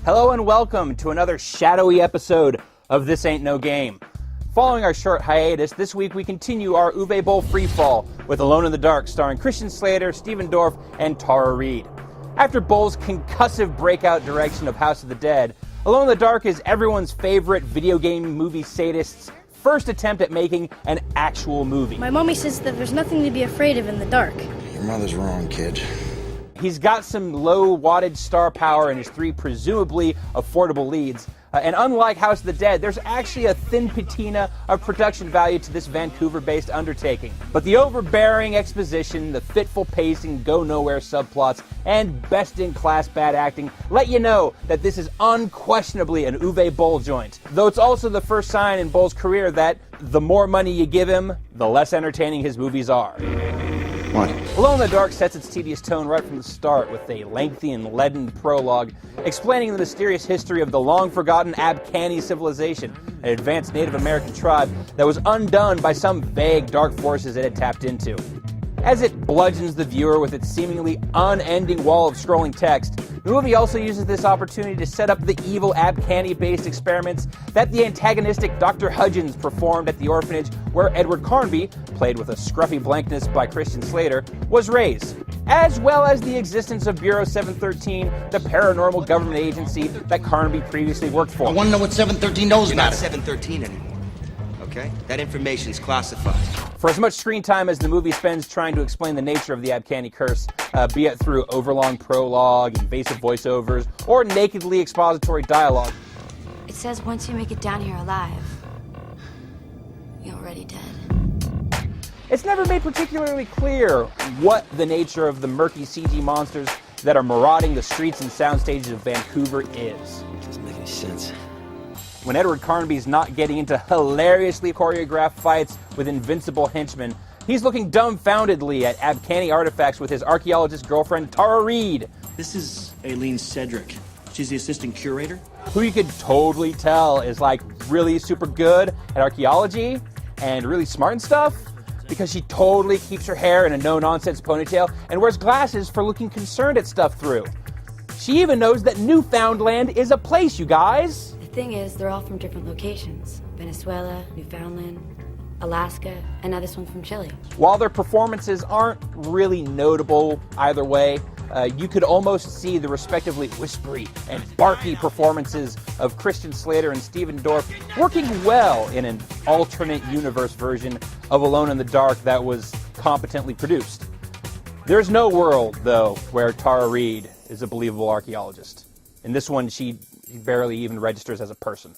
Hello and welcome to another shadowy episode of This Ain't No Game. Following our short hiatus, this week we continue our Uwe Boll freefall with Alone in the Dark, starring Christian Slater, Stephen Dorff, and Tara Reid. After Boll's concussive breakout direction of House of the Dead, Alone in the Dark is everyone's favorite video game movie sadist's first attempt at making an actual movie. My mommy says that there's nothing to be afraid of in the dark. Your mother's wrong, kid. He's got some low-wattage star power in his three presumably affordable leads. And unlike House of the Dead, there's actually a thin patina of production value to this Vancouver-based undertaking. But the overbearing exposition, the fitful pacing, go-nowhere subplots, and best-in-class bad acting let you know that this is unquestionably an Uwe Boll joint. Though it's also the first sign in Boll's career that the more money you give him, the less entertaining his movies are. What? Alone in the Dark sets its tedious tone right from the start with a lengthy and leaden prologue explaining the mysterious history of the long-forgotten Abkhani civilization, an advanced Native American tribe that was undone by some vague dark forces it had tapped into. As it bludgeons the viewer with its seemingly unending wall of scrolling text, the movie also uses this opportunity to set up the evil Abkhani-based experiments that the antagonistic Dr. Hudgens performed at the orphanage where Edward Carnby, played with a scruffy blankness by Christian Slater, was raised, as well as the existence of Bureau 713, the paranormal government agency that Carnby previously worked for. I want to know what 713 knows You're about not it. 713 anymore, okay? That information's classified. For as much screen time as the movie spends trying to explain the nature of the Abkhani curse, be it through overlong prologue, invasive voiceovers, or nakedly expository dialogue, It says once you make it down here alive, you're already dead. it's never made particularly clear what the nature of the murky CG monsters that are marauding the streets and sound stages of Vancouver is. Doesn't make any sense. When Edward Carnby's not getting into hilariously choreographed fights with invincible henchmen, he's looking dumbfoundedly at Abkhani artifacts with his archaeologist girlfriend Tara Reid, This is Aileen Cedric. She's the assistant curator. who you could totally tell is like really super good at archaeology and really smart and stuff, because she totally keeps her hair in a no-nonsense ponytail and wears glasses for looking concerned at stuff through. She even knows that Newfoundland is a place, you guys. The thing is, they're all from different locations. Venezuela, Newfoundland, Alaska, and now this one's from Chile. While their performances aren't really notable either way, you could almost see the respectively whispery and barky performances of Christian Slater and Stephen Dorff working well in an alternate universe version of Alone in the Dark that was competently produced. There's no world, though, where Tara Reid is a believable archaeologist. In this one, she barely even registers as a person.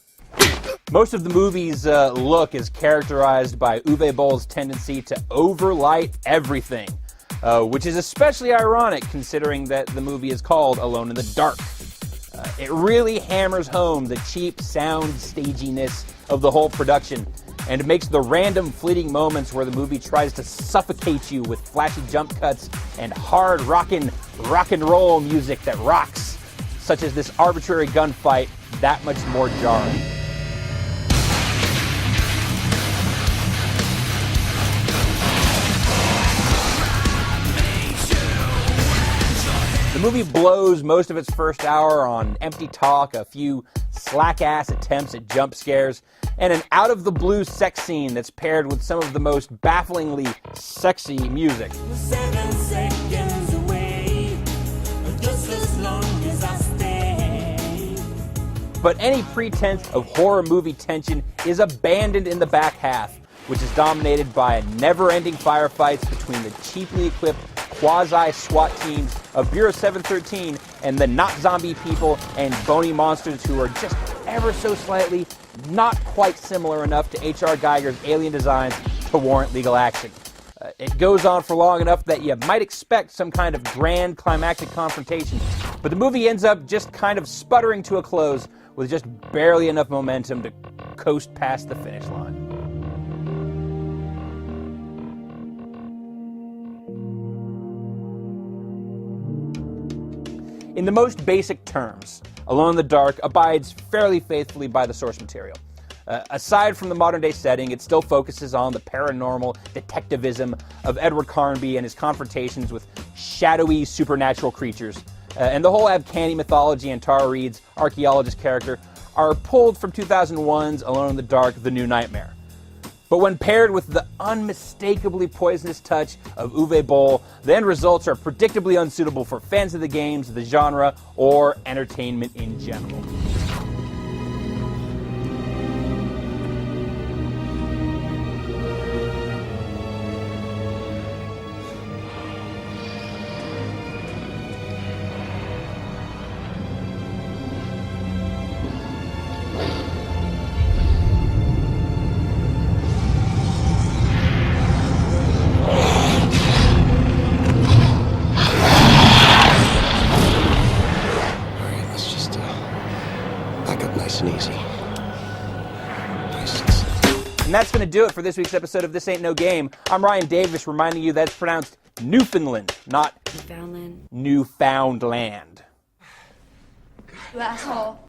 Most of the movie's look is characterized by Uwe Boll's tendency to overlight everything, which is especially ironic considering that the movie is called Alone in the Dark. It really hammers home the cheap sound staginess of the whole production, and it makes the random fleeting moments where the movie tries to suffocate you with flashy jump cuts and hard rockin' rock and roll music that rocks, such as this arbitrary gunfight, that much more jarring. The movie blows most of its first hour on empty talk, a few slack-ass attempts at jump scares, and an out-of-the-blue sex scene that's paired with some of the most bafflingly sexy music. 7 seconds away, just as long as I stay. But any pretense of horror movie tension is abandoned in the back half, which is dominated by never-ending firefights between the cheaply equipped quasi-SWAT teams of Bureau 713 and the not-zombie people and bony monsters who are just ever so slightly not quite similar enough to H.R. Geiger's alien designs to warrant legal action. It goes on for long enough that you might expect some kind of grand climactic confrontation, but the movie ends up just kind of sputtering to a close with just barely enough momentum to coast past the finish line. In the most basic terms, Alone in the Dark abides fairly faithfully by the source material. Aside from the modern-day setting, it still focuses on the paranormal detectivism of Edward Carnby and his confrontations with shadowy supernatural creatures, and the whole Abkhani mythology and Tara Reid's archaeologist character are pulled from 2001's Alone in the Dark, The New Nightmare. But when paired with the unmistakably poisonous touch of Uwe Boll, the end results are predictably unsuitable for fans of the games, the genre, or entertainment in general. Let's just back up nice and easy. Nice and slow. And that's going to do it for this week's episode of This Ain't No Game. I'm Ryan Davis, reminding you that it's pronounced Newfoundland, not Newfoundland. Newfoundland. You asshole.